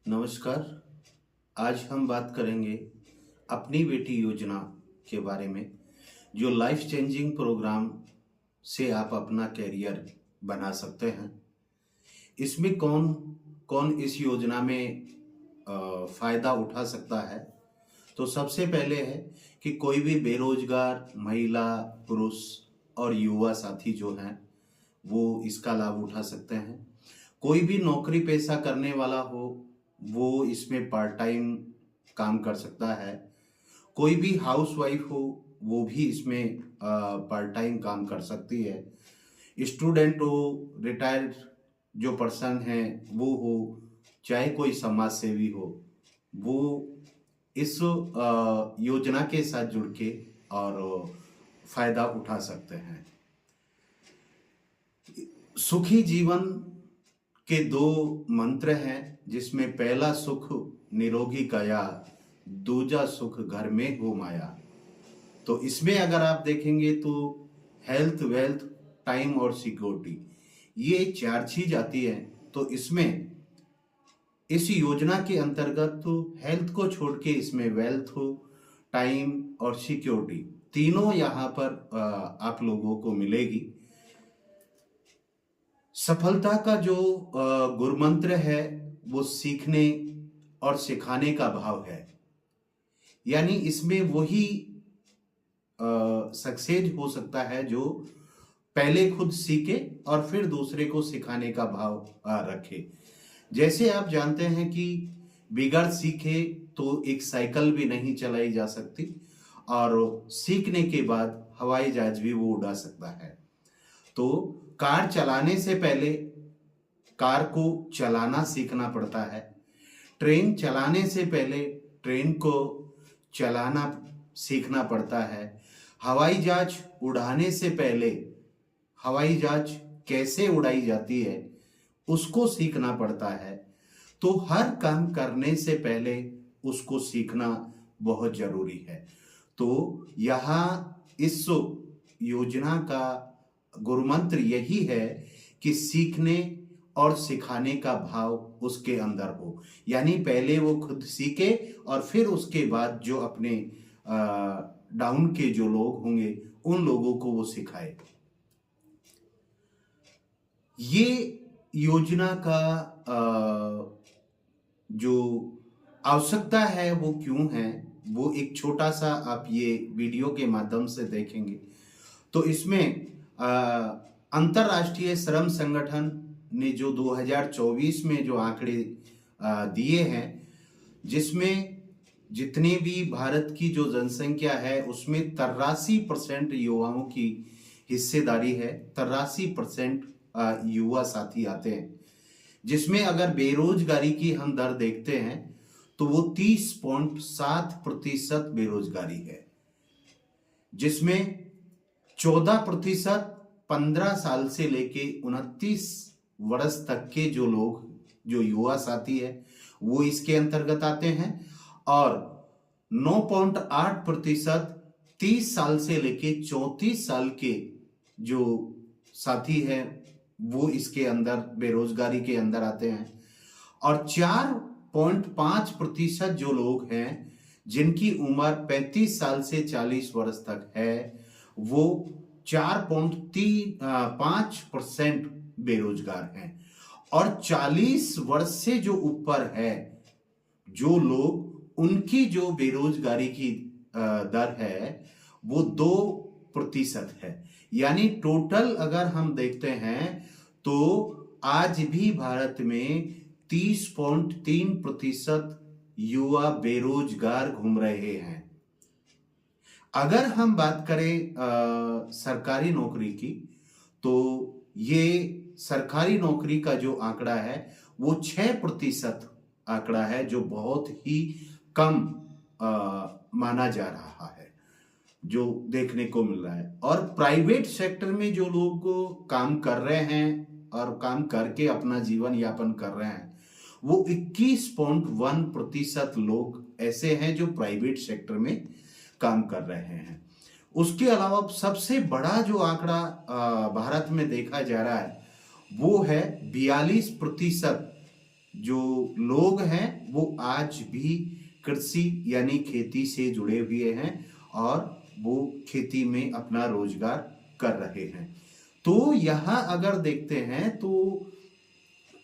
नमस्कार। आज हम बात करेंगे अपनी बेटी योजना के बारे में, जो लाइफ चेंजिंग प्रोग्राम से आप अपना कैरियर बना सकते हैं। इसमें कौन कौन इस योजना में फ़ायदा उठा सकता है। तो सबसे पहले है कि कोई भी बेरोजगार महिला, पुरुष और युवा साथी जो हैं वो इसका लाभ उठा सकते हैं। कोई भी नौकरी पेशा करने वाला हो वो इसमें पार्ट टाइम काम कर सकता है। कोई भी हाउस वाइफ हो वो भी इसमें पार्ट टाइम काम कर सकती है। स्टूडेंट हो, रिटायर्ड जो पर्सन है वो हो, चाहे कोई समाज सेवी हो, वो इस योजना के साथ जुड़ के और फायदा उठा सकते हैं। सुखी जीवन के दो मंत्र हैं, जिसमें पहला सुख निरोगी काया, दूजा सुख घर में हो माया। तो इसमें अगर आप देखेंगे तो हेल्थ, वेल्थ, टाइम और सिक्योरिटी, ये चार चीज आती है। तो इसमें इस योजना के अंतर्गत तो हेल्थ को छोड़ के इसमें वेल्थ हो, टाइम और सिक्योरिटी तीनों यहाँ पर आप लोगों को मिलेगी। सफलता का जो गुरुमंत्र है वो सीखने और सिखाने का भाव है। यानी इसमें वही सक्सेस हो सकता है जो पहले खुद सीखे और फिर दूसरे को सिखाने का भाव रखे। जैसे आप जानते हैं कि बिगड़ सीखे तो एक साइकिल भी नहीं चलाई जा सकती, और सीखने के बाद हवाई जहाज भी वो उड़ा सकता है। तो कार चलाने से पहले कार को चलाना सीखना पड़ता है। ट्रेन चलाने से पहले ट्रेन को चलाना सीखना पड़ता है। हवाई जहाज उड़ाने से पहले हवाई जहाज कैसे उड़ाई जाती है उसको सीखना पड़ता है। तो हर काम करने से पहले उसको सीखना बहुत जरूरी है। तो यहाँ इस योजना का गुरुमंत्र यही है कि सीखने और सिखाने का भाव उसके अंदर हो। यानी पहले वो खुद सीखे और फिर उसके बाद जो अपने डाउन के जो लोग होंगे उन लोगों को वो सिखाए। ये योजना का जो आवश्यकता है वो क्यों है, वो एक छोटा सा आप ये वीडियो के माध्यम से देखेंगे। तो इसमें अंतर्राष्ट्रीय श्रम संगठन ने जो 2024 में जो आंकड़े दिए हैं, जिसमें जितने भी भारत की जो जनसंख्या है उसमें 83% युवाओं की हिस्सेदारी है। 83% युवा साथी आते हैं, जिसमें अगर बेरोजगारी की हम दर देखते हैं तो वो 30.7% बेरोजगारी है, जिसमें 14% 15 साल से लेके 29 वर्ष तक के जो लोग, जो युवा साथी है वो इसके अंतर्गत आते हैं, और 9.8% 30 साल से लेके 34 साल के जो साथी हैं वो इसके अंदर बेरोजगारी के अंदर आते हैं, और 4.5% जो लोग हैं जिनकी उम्र 35 साल से 40 वर्ष तक है वो 4.5% बेरोजगार हैं, और 40 वर्ष से जो ऊपर है जो लोग, उनकी जो बेरोजगारी की दर है वो 2% है। यानी टोटल अगर हम देखते हैं तो आज भी भारत में 30.3% युवा बेरोजगार घूम रहे हैं। अगर हम बात करें सरकारी नौकरी की, तो ये सरकारी नौकरी का जो आंकड़ा है वो 6% आंकड़ा है, जो बहुत ही कम माना जा रहा है, जो देखने को मिल रहा है। और प्राइवेट सेक्टर में जो लोग काम कर रहे हैं और काम करके अपना जीवन यापन कर रहे हैं वो 21.1% लोग ऐसे हैं जो प्राइवेट सेक्टर में काम कर रहे हैं। उसके अलावा सबसे बड़ा जो आंकड़ा भारत में देखा जा रहा है वो है 42% जो लोग हैं वो आज भी कृषि यानी खेती से जुड़े हुए हैं और वो खेती में अपना रोजगार कर रहे हैं। तो यहाँ अगर देखते हैं तो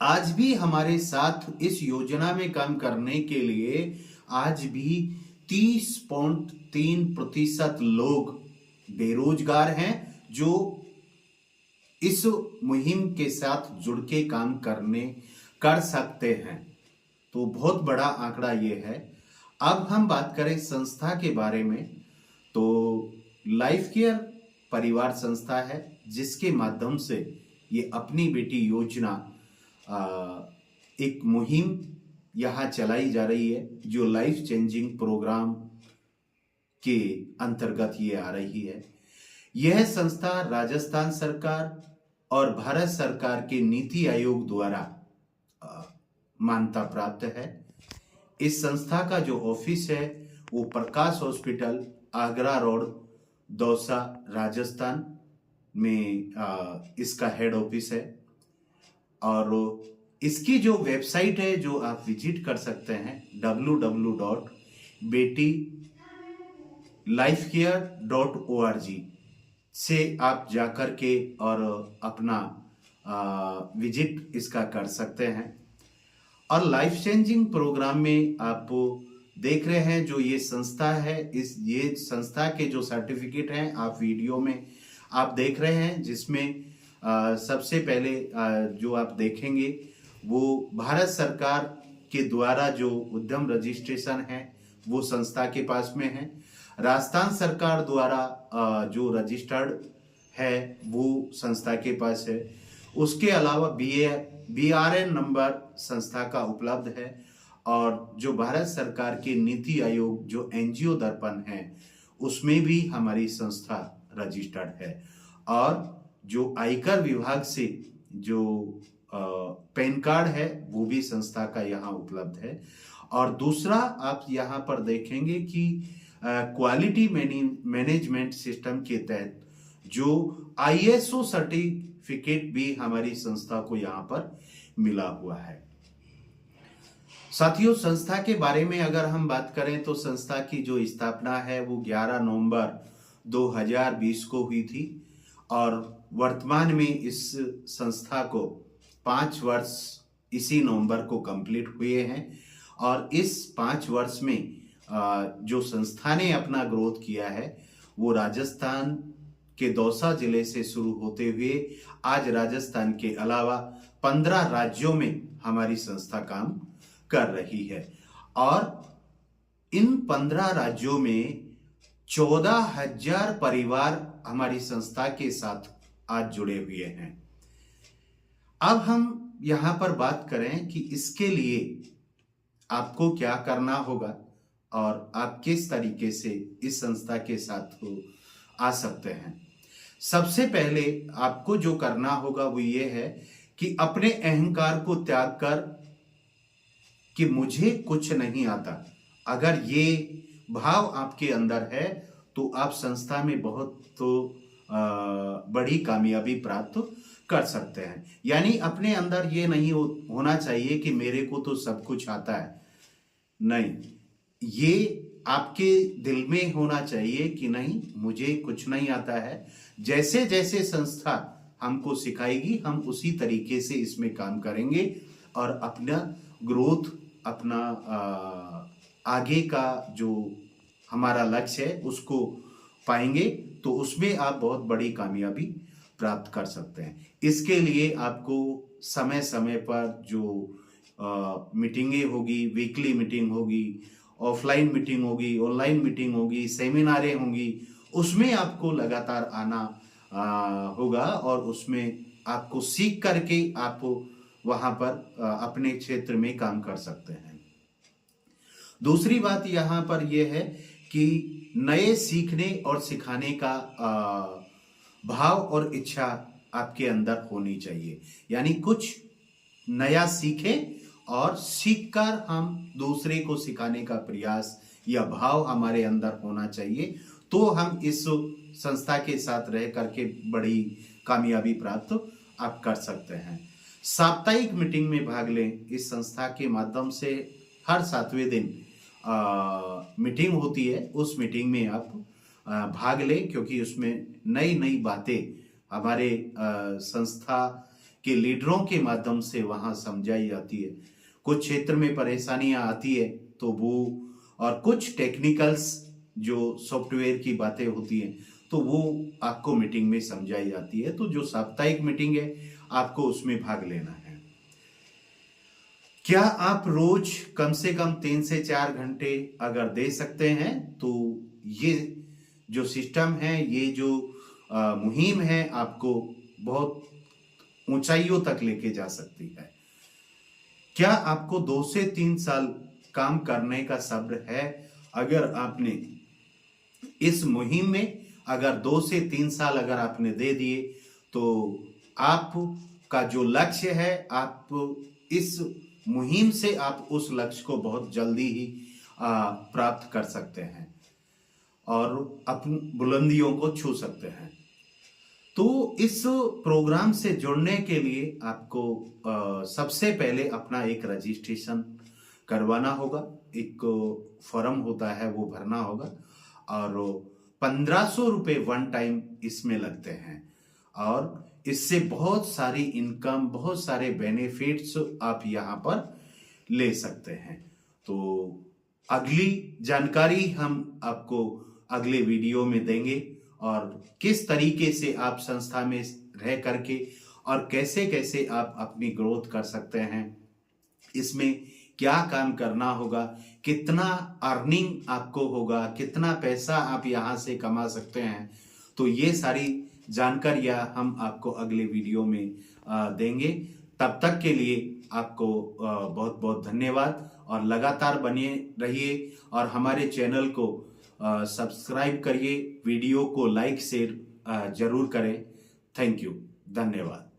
आज भी हमारे साथ इस योजना में काम करने के लिए आज भी 30.3% लोग बेरोजगार हैं जो इस मुहिम के साथ जुड़ के काम कर सकते हैं। तो बहुत बड़ा आंकड़ा ये है। अब हम बात करें संस्था के बारे में, तो लाइफ केयर परिवार संस्था है जिसके माध्यम से ये अपनी बेटी योजना एक मुहिम यहाँ चलाई जा रही है जो लाइफ चेंजिंग प्रोग्राम के अंतर्गत ये आ रही है। यह संस्था राजस्थान सरकार और भारत सरकार के नीति आयोग द्वारा मान्यता प्राप्त है। इस संस्था का जो ऑफिस है वो प्रकाश हॉस्पिटल, आगरा रोड, दौसा, राजस्थान में इसका हेड ऑफिस है। और इसकी जो वेबसाइट है जो आप विजिट कर सकते हैं www.betylifecare.org से आप जाकर के और अपना विजिट इसका कर सकते हैं। और लाइफ चेंजिंग प्रोग्राम में आप देख रहे हैं जो ये संस्था है, ये संस्था के जो सर्टिफिकेट हैं आप वीडियो में आप देख रहे हैं, जिसमें सबसे पहले जो आप देखेंगे वो भारत सरकार के द्वारा जो उद्यम रजिस्ट्रेशन है वो संस्था के पास में है। राजस्थान सरकार द्वारा जो रजिस्टर्ड है वो संस्था के पास है। उसके अलावा BRN नंबर संस्था का उपलब्ध है। और जो भारत सरकार के नीति आयोग जो NGO दर्पण है उसमें भी हमारी संस्था रजिस्टर्ड है। और जो आयकर विभाग से जो पैन कार्ड है वो भी संस्था का यहाँ उपलब्ध है। और दूसरा आप यहाँ पर देखेंगे कि क्वालिटी मैनेजमेंट सिस्टम के तहत जो ISO सर्टिफिकेट भी हमारी संस्था को यहाँ पर मिला हुआ है। साथियों, संस्था के बारे में अगर हम बात करें तो संस्था की जो स्थापना है वो 11 नवंबर 2020 को हुई थी और वर्तमान में इस संस्था को 5 वर्ष इसी नवंबर को कंप्लीट हुए हैं। और इस 5 वर्ष में जो संस्था ने अपना ग्रोथ किया है वो राजस्थान के दौसा जिले से शुरू होते हुए आज राजस्थान के अलावा 15 राज्यों में हमारी संस्था काम कर रही है। और इन 15 राज्यों में 14,000 परिवार हमारी संस्था के साथ आज जुड़े हुए हैं। अब हम यहां पर बात करें कि इसके लिए आपको क्या करना होगा और आप किस तरीके से इस संस्था के साथ आ सकते हैं। सबसे पहले आपको जो करना होगा वो ये है कि अपने अहंकार को त्याग कर कि मुझे कुछ नहीं आता, अगर ये भाव आपके अंदर है तो आप संस्था में बहुत बड़ी कामयाबी प्राप्त कर सकते हैं। यानी अपने अंदर ये नहीं होना चाहिए कि मेरे को तो सब कुछ आता है, नहीं, ये आपके दिल में होना चाहिए कि नहीं, मुझे कुछ नहीं आता है। जैसे जैसे संस्था हमको सिखाएगी हम उसी तरीके से इसमें काम करेंगे और अपना ग्रोथ, अपना आगे का जो हमारा लक्ष्य है उसको पाएंगे, तो उसमें आप बहुत बड़ी कामयाबी प्राप्त कर सकते हैं। इसके लिए आपको समय समय पर जो मीटिंगें होगी, वीकली मीटिंग होगी, ऑफलाइन मीटिंग होगी, ऑनलाइन मीटिंग होगी, सेमिनारें होंगी, उसमें आपको लगातार आना होगा और उसमें आपको सीख करके आप वहां पर अपने क्षेत्र में काम कर सकते हैं। दूसरी बात यहाँ पर यह है कि नए सीखने और सिखाने का भाव और इच्छा आपके अंदर होनी चाहिए। यानी कुछ नया सीखें और सीखकर हम दूसरे को सिखाने का प्रयास या भाव हमारे अंदर होना चाहिए, तो हम इस संस्था के साथ रह करके बड़ी कामयाबी प्राप्त आप कर सकते हैं। साप्ताहिक मीटिंग में भाग लें। इस संस्था के माध्यम से हर 7वें दिन मीटिंग होती है। उस मीटिंग में आप भाग लें, क्योंकि उसमें नई नई बातें हमारे संस्था के लीडरों के माध्यम से वहाँ समझाई जाती है। कुछ क्षेत्र में परेशानियाँ आती है तो वो, और कुछ टेक्निकल्स जो सॉफ्टवेयर की बातें होती हैं तो वो आपको मीटिंग में समझाई जाती है। तो जो साप्ताहिक मीटिंग है आपको उसमें भाग लेना है। क्या आप रोज कम से कम 3 से 4 घंटे अगर दे सकते हैं तो ये जो सिस्टम है, ये जो मुहिम है, आपको बहुत ऊंचाइयों तक लेके जा सकती है। क्या आपको 2 से 3 साल काम करने का सब्र है? अगर आपने इस मुहिम में अगर 2 से 3 साल अगर आपने दे दिए तो आपका जो लक्ष्य है, आप इस मुहिम से आप उस लक्ष्य को बहुत जल्दी ही प्राप्त कर सकते हैं और अपनी बुलंदियों को छू सकते हैं। तो इस प्रोग्राम से जुड़ने के लिए आपको सबसे पहले अपना एक रजिस्ट्रेशन करवाना होगा। एक फॉर्म होता है वो भरना होगा और 1500 रुपये वन टाइम इसमें लगते हैं और इससे बहुत सारी इनकम, बहुत सारे बेनिफिट्स आप यहाँ पर ले सकते हैं। तो अगली जानकारी हम आपको अगले वीडियो में देंगे और किस तरीके से आप संस्था में रह करके और कैसे कैसे आप अपनी ग्रोथ कर सकते हैं, इसमें क्या काम करना होगा, कितना अर्निंग आपको होगा, कितना पैसा आप यहाँ से कमा सकते हैं। तो ये सारी जानकारियाँ हम आपको अगले वीडियो में देंगे। तब तक के लिए आपको बहुत बहुत धन्यवाद और लगातार बने रहिए और हमारे चैनल को सब्सक्राइब करिए, वीडियो को लाइक शेयर जरूर करें। थैंक यू, धन्यवाद।